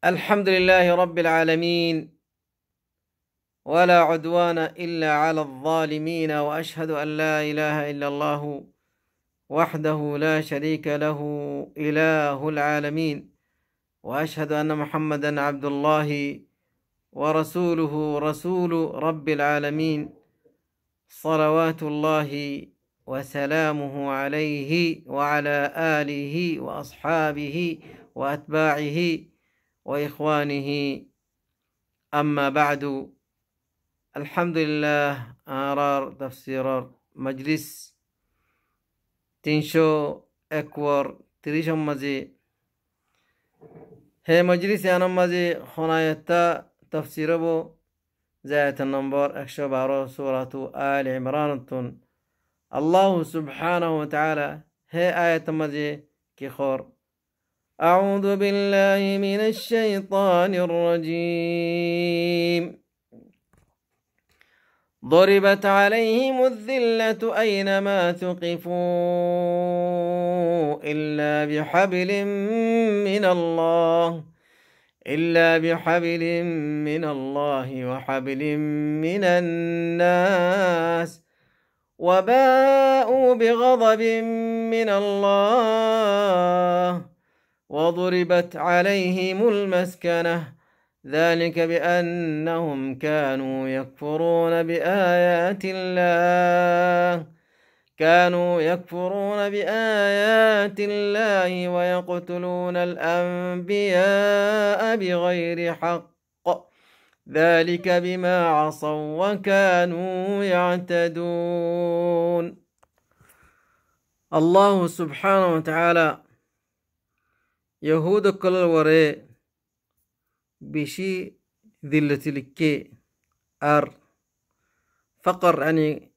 الحمد لله رب العالمين، ولا عدوان إلا على الظالمين، وأشهد أن لا إله إلا الله وحده لا شريك له إله العالمين، وأشهد أن محمدا عبد الله ورسوله رسول رب العالمين، صلوات الله وسلامه عليه وعلى آله وأصحابه وأتباعه وإخوانه. أما بعد، الحمد لله. آرار تفسير مجلس تنشو أكور تريشم مزي هي مجلس أنا مزي خنايتا تفسير بو زاية النمبر أكشو بارو سورة آل عمران. الله سبحانه وتعالى هي آية مزي كخور: أعوذ بالله من الشيطان الرجيم. ضربت عليهم الذلة أينما ثقفوا إلا بحبل من الله وحبل من الناس، وباءوا بغضب من الله وضربت عليهم المسكنة، ذلك بأنهم كانوا يكفرون بآيات الله ويقتلون الأنبياء بغير حق، ذلك بما عصوا وكانوا يعتدون. الله سبحانه وتعالى يهود كل الوري بشي ذلة لكي فقر يعني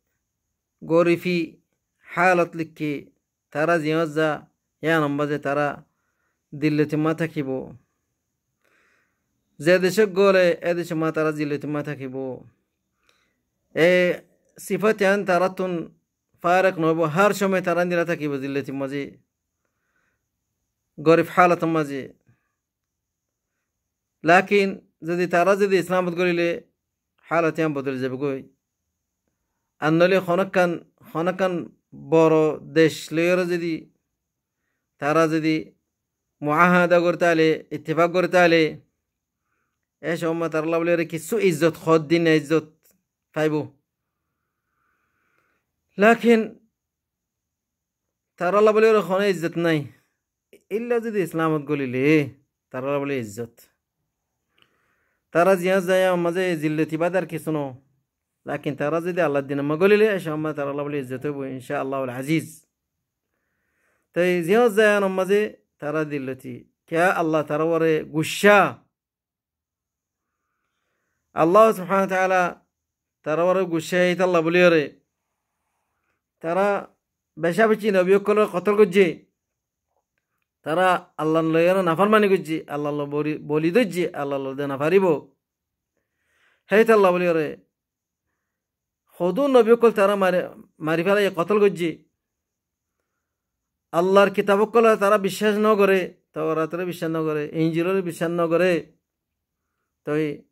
قوري في حالة لكي ترى زيوزا يا نمبزي ترى ذلة ما تكيبو زيد شقولي ادش ما ترى ذلة ما تكيبو صفتي أن ترتن فارق نوبو هر شمي ترى ذلة تكيبو ذلة مزي قوري في حالة مزي، لكن زدي ترى زدي إسلام بتقولي لي حالتين بدل زي بقول أنه لي خنكن بورو دش ليرو زدي ترى زدي معاهدة قرتالي اتفاق قرتالي إيش هم ترى الله بليري كسو إزت خود دين إزت فايبو، لكن ترى الله بليري خونه إزت ناي إلا زدي إسلام تقولي لي ترى الله بليري إزت ترى زياد زيا مزه زلتي بدر كسنو، لكن ترى زدي الله الدين ما قولي لي عشان ما ترى الله بلي زتوب إن شاء الله العزيز. تي زياد زيا مزه ترى زلتي كيا الله ترى وري قشا الله سبحانه وتعالى ترى وري قشا الله بليري ترى بشابتي نبي كل قتل قجي ترى الله لا يرى نفر ماني قجي الله بولي دجي الله ده نفريبو هيت الله بليري خودون نبي كل ترى معرفة لا قتل قجي الله الكتاب كله ترى بيشاش نوغري توراة ترى بيشاش نوغري إنجيل بيشاش نوغري توي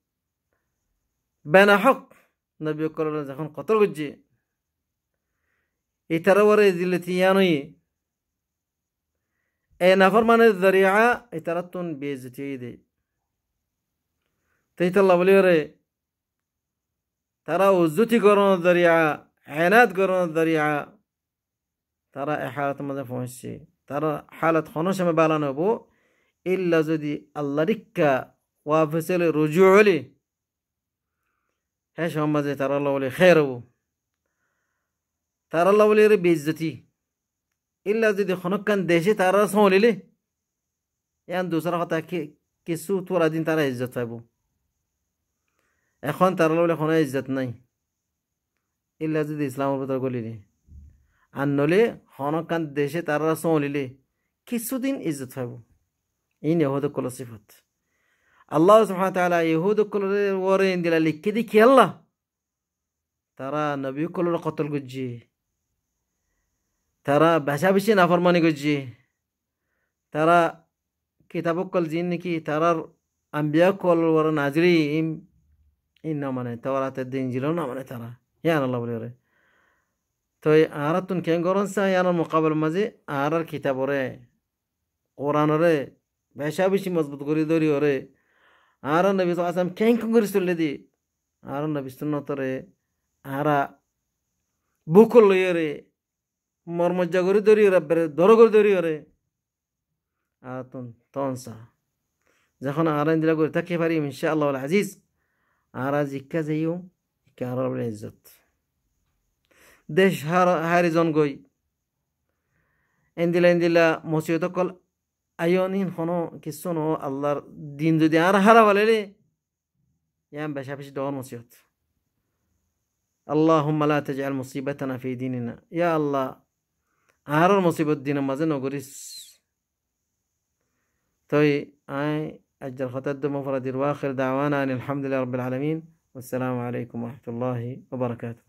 بنا حق نبي كل زخون قتل قجي يترى وري ذلتيانوي نفر من الذريعة يترتون بيزتي دي تيت الله بليري ترى وزتي قرون الذريعة عناد قرون الذريعة ترى حالة مدفونشي ترى حالة خنوش مبالانو بو إلا زدي الله ركا وافسل رجوع لي هش هم زي ترى الله ولي خير بو ترى الله ولي بيزتي إلا زدي خنوك كان ديشي ترى سولي لي يعني دوسرا خطا كسو تورا دين ترى عزت فايبو এখন তার ললে কোনো ইজ্জত নাই ইল্লা যদি ইসলামের ভিতর গলিলে আর নলে হনকান দেশে তারা চলিলে কিছুদিন ইজ্জত পাব। এই ইহুদ কল সিফত আল্লাহ সুবহানাহু ওয়া তাআলা ইহুদ কল ওরে ইন্দিলা লিখে দেখি আল্লাহ তারা নবী কল কতল গুজি তারা ভাষা বেশি নাফরমানি গুজি তারা কিতাব কল জিন নাকি তারার أنبياء كل ورا نازلين إنما من توراة الدين جلونا من ترى يا الله بليره توي أردتون كين قرن سا يا المقابل مزي أرى الكتاب وري قرآن وري بشابيش مضبوط قري دوري وري أرى النبي صلى الله عليه وسلم كين كنغرس الذي أرى النبي سنة ترى أرى بوكل يري مرمجة قري دوري ربر دور قري دوري وري أردتون تونسا زخنا أرى إن دلقوا تكفي فريم إن شاء الله العزيز أرى زكا زيو كهرب العزت দেশ হারিজন গই এন্দিলা মসিয়ত কল আয়নিন হনো কিছু ন আল্লাহর দিন যদি আর হারা বলে ইয়াম বেশা বেশি দোয়ার মসিয়ত اللهم لا تجعل مصيبتنا في ديننا يا الله আর মুসিবত দিন মাঝে নগরিস توي اي اجل خطد مفرد واخر دعوانا ان الحمد لله رب العالمين والسلام عليكم ورحمه الله وبركاته